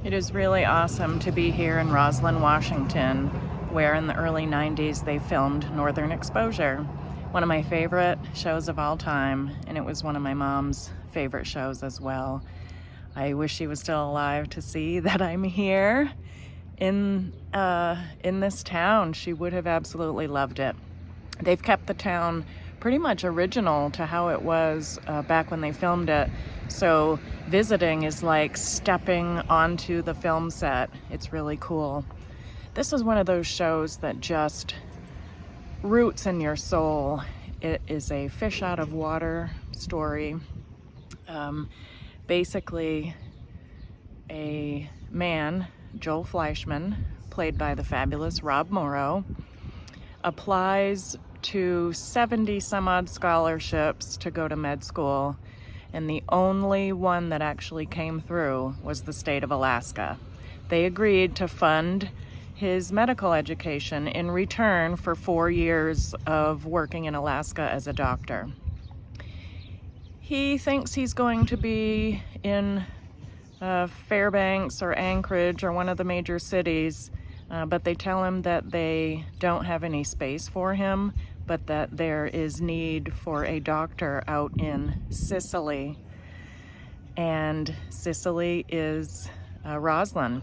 It is really awesome to be here in Roslyn, Washington, where in the early 90s they filmed Northern Exposure, one of my favorite shows of all time, and it was one of my mom's favorite shows as well. I wish she was still alive to see that I'm here in this town. She would have absolutely loved it. They've kept the town pretty much original to how it was back when they filmed it. So visiting is like stepping onto the film set. It's really cool. This is one of those shows that just roots in your soul. It is a fish out of water story. Basically, a man, Joel Fleischman, played by the fabulous Rob Morrow, applies to 70 some odd scholarships to go to med school, and the only one that actually came through was the state of Alaska. They agreed to fund his medical education in return for 4 years of working in Alaska as a doctor. He thinks he's going to be in Fairbanks or Anchorage or one of the major cities, but they tell him that they don't have any space for him, but that there is need for a doctor out in Sicily. And Sicily is Roslyn.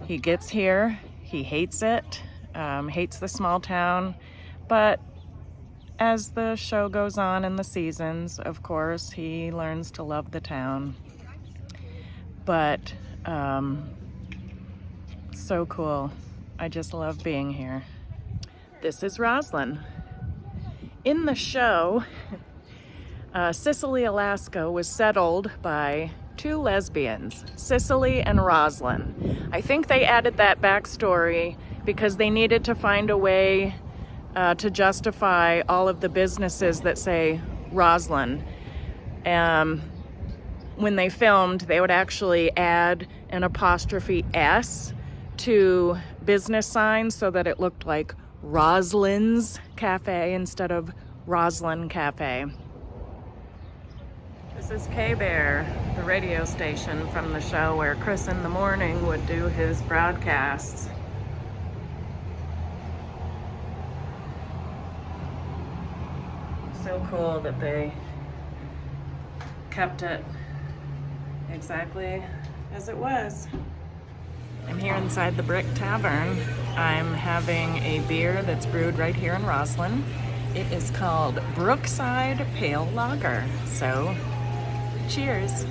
He gets here, he hates it, hates the small town, but as the show goes on in the seasons, of course, he learns to love the town. But so cool. I just love being here. This is Roslyn. In the show, Sicily, Alaska was settled by two lesbians, Cicely and Roslyn. I think they added that backstory because they needed to find a way to justify all of the businesses that say Roslyn. When they filmed, they would actually add an apostrophe S to business signs so that it looked like Roslyn's Cafe instead of Roslyn Cafe. This is K-Bear, the radio station from the show where Chris in the Morning would do his broadcasts. So cool that they kept it exactly as it was. I'm here inside the Brick Tavern. I'm having a beer that's brewed right here in Roslyn. It is called Brookside Pale Lager. So, cheers.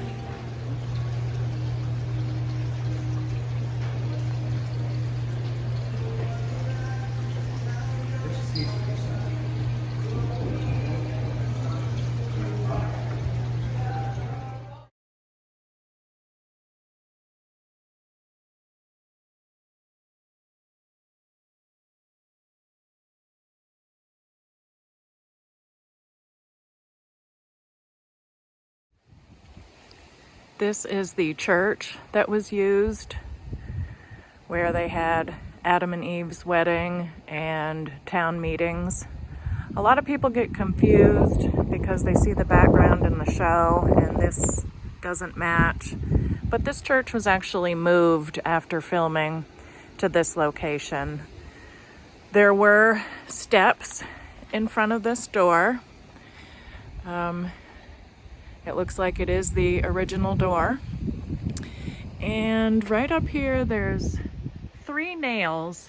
This is the church that was used where they had Adam and Eve's wedding and town meetings. A lot of people get confused because they see the background in the show and this doesn't match. But this church was actually moved after filming to this location. There were steps in front of this door. It looks like it is the original door. And right up here, there's 3 nails.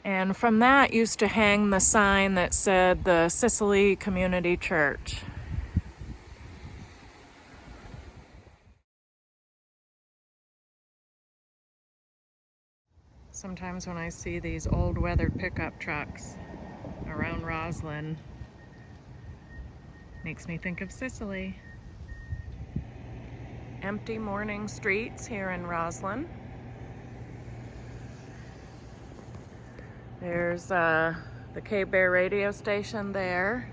And from that used to hang the sign that said the Sicily Community Church. Sometimes when I see these old weathered pickup trucks around Roslyn, makes me think of Sicily. Empty morning streets here in Roslyn. There's the K-Bear radio station there.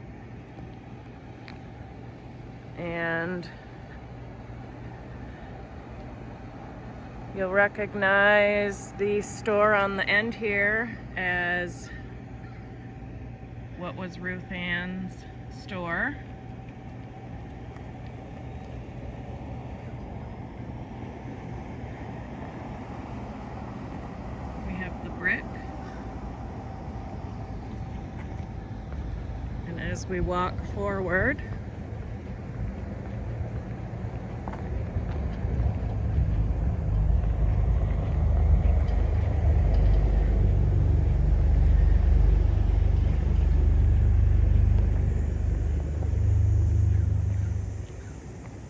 And you'll recognize the store on the end here as what was Ruth Ann's store. as we walk forward.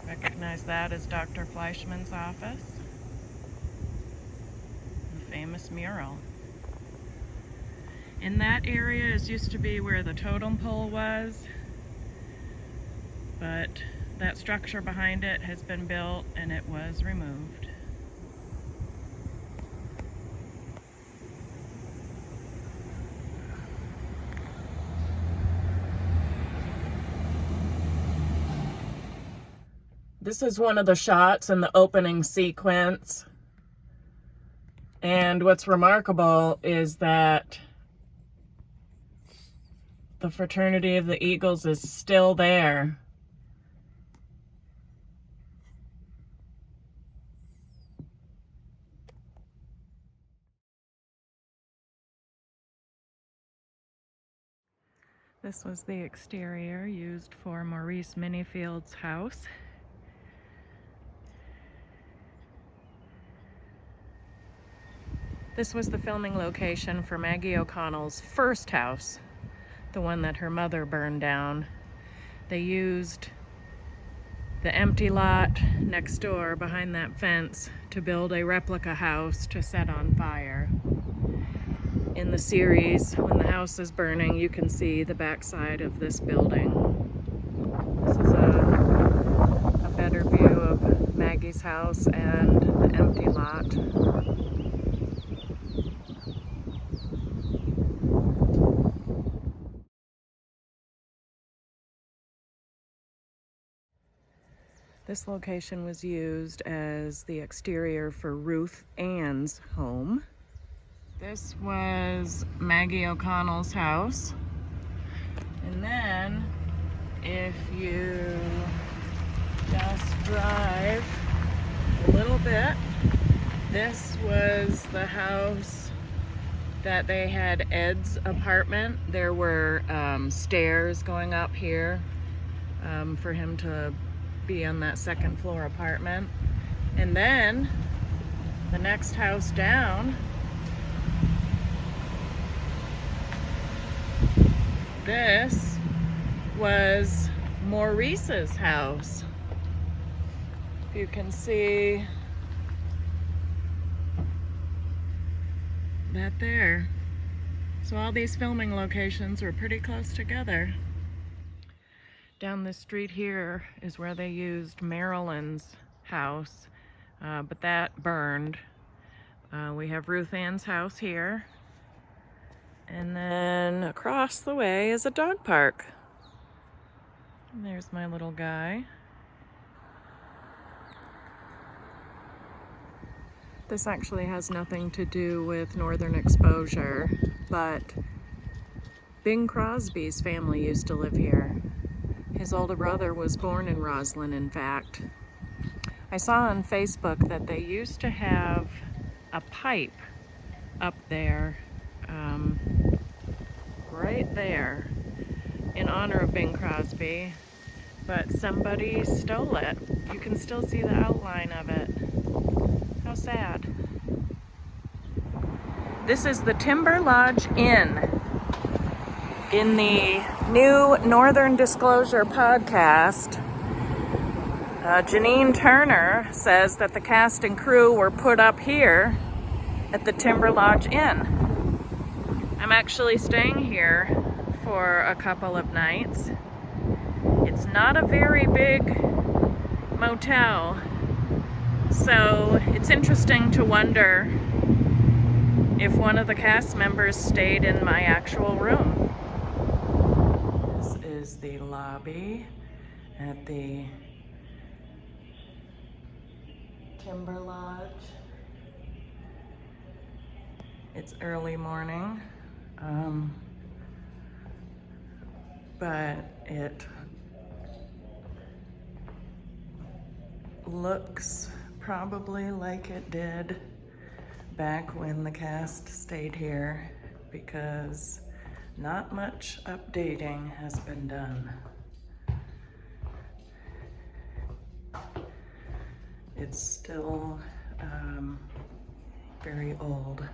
Recognize that as Dr. Fleischman's office. The famous mural. In that area used to be where the totem pole was, but that structure behind it has been built and it was removed. This is one of the shots in the opening sequence. And what's remarkable is that the Fraternity of the Eagles is still there. This was the exterior used for Maurice Minifield's house. This was the filming location for Maggie O'Connell's first house, the one that her mother burned down. They used the empty lot next door behind that fence to build a replica house to set on fire. In the series, when the house is burning, you can see the backside of this building. This is a better view of Maggie's house and the empty lot. This location was used as the exterior for Ruth Ann's home. This was Maggie O'Connell's house. And then, if you just drive a little bit, this was the house that they had Ed's apartment. There were stairs going up here for him to be on that second floor apartment. And then the next house down, this was Maurice's house. You can see that there. So all these filming locations were pretty close together. Down this street here is where they used Marilyn's house, but that burned. We have Ruth Ann's house here. And then across the way is a dog park. And there's my little guy. This actually has nothing to do with northern exposure, but Bing Crosby's family used to live here. His older brother was born in Roslyn, in fact. I saw on Facebook that they used to have a pipe up there, right there, in honor of Bing Crosby, but somebody stole it. You can still see the outline of it. How sad. This is the Timber Lodge Inn. In the new Northern Disclosure podcast, Janine Turner says that the cast and crew were put up here at the Timber Lodge Inn. I'm actually staying here for a couple of nights. It's not a very big motel, so it's interesting to wonder if one of the cast members stayed in my actual room. This is the lobby at the Timber Lodge. It's early morning, but it looks probably like it did back when the cast stayed here, because not much updating has been done. It's still very old.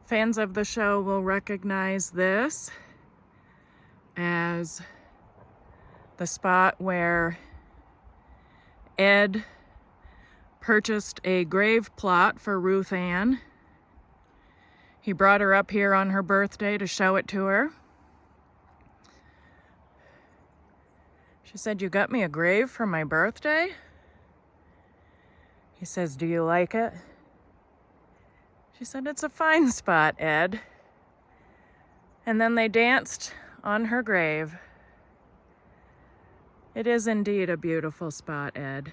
Fans of the show will recognize this as the spot where Ed purchased a grave plot for Ruth Ann. He brought her up here on her birthday to show it to her. She said, "You got me a grave for my birthday?" He says, "Do you like it?" She said, "It's a fine spot, Ed." And then they danced on her grave. It is indeed a beautiful spot, Ed.